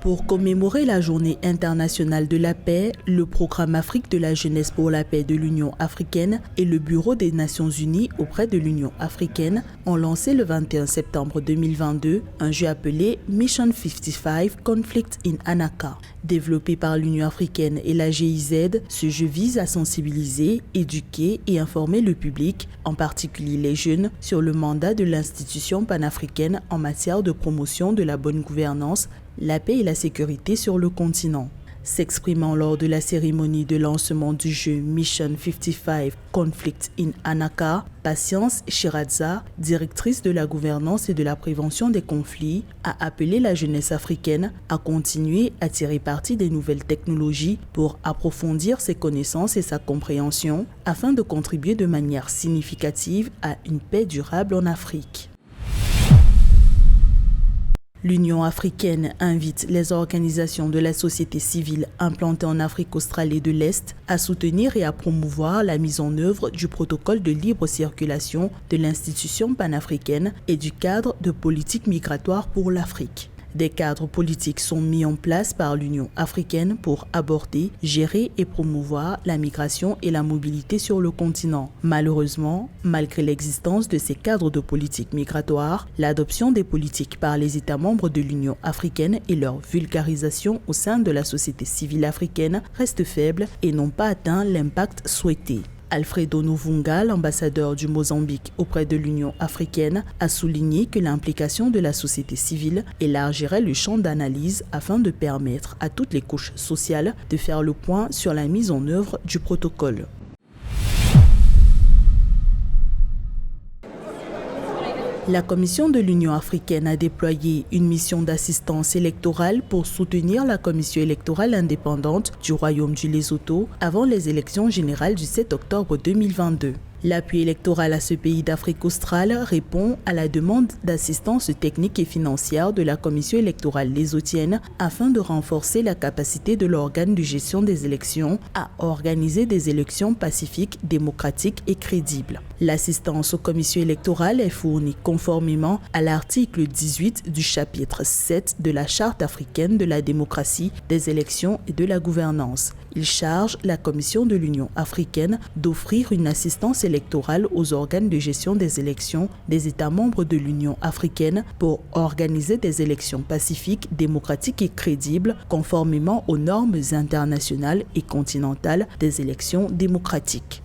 Pour commémorer la Journée internationale de la paix, le Programme Afrique de la jeunesse pour la paix de l'Union africaine et le Bureau des Nations unies auprès de l'Union africaine ont lancé le 21 septembre 2022 un jeu appelé Mission 55 Conflict in Anaka. Développé par l'Union africaine et la GIZ, ce jeu vise à sensibiliser, éduquer et informer le public, en particulier les jeunes, sur le mandat de l'institution panafricaine en matière de promotion de la bonne gouvernance, la paix et la sécurité sur le continent. S'exprimant lors de la cérémonie de lancement du jeu Mission 55 Conflict in Anaka, Patience Shiradza, directrice de la gouvernance et de la prévention des conflits, a appelé la jeunesse africaine à continuer à tirer parti des nouvelles technologies pour approfondir ses connaissances et sa compréhension afin de contribuer de manière significative à une paix durable en Afrique. L'Union africaine invite les organisations de la société civile implantées en Afrique australe et de l'Est à soutenir et à promouvoir la mise en œuvre du protocole de libre circulation de l'institution panafricaine et du cadre de politique migratoire pour l'Afrique. Des cadres politiques sont mis en place par l'Union africaine pour aborder, gérer et promouvoir la migration et la mobilité sur le continent. Malheureusement, malgré l'existence de ces cadres de politique migratoire, l'adoption des politiques par les États membres de l'Union africaine et leur vulgarisation au sein de la société civile africaine restent faibles et n'ont pas atteint l'impact souhaité. Alfredo Novunga, l'ambassadeur du Mozambique auprès de l'Union africaine, a souligné que l'implication de la société civile élargirait le champ d'analyse afin de permettre à toutes les couches sociales de faire le point sur la mise en œuvre du protocole. La Commission de l'Union africaine a déployé une mission d'assistance électorale pour soutenir la commission électorale indépendante du Royaume du Lesotho avant les élections générales du 7 octobre 2022. L'appui électoral à ce pays d'Afrique australe répond à la demande d'assistance technique et financière de la commission électorale lésotienne afin de renforcer la capacité de l'organe de gestion des élections à organiser des élections pacifiques, démocratiques et crédibles. L'assistance aux commissions électorales est fournie conformément à l'article 18 du chapitre 7 de la Charte africaine de la démocratie, des élections et de la gouvernance. Il charge la Commission de l'Union africaine d'offrir une assistance électorale aux organes de gestion des élections des États membres de l'Union africaine pour organiser des élections pacifiques, démocratiques et crédibles conformément aux normes internationales et continentales des élections démocratiques.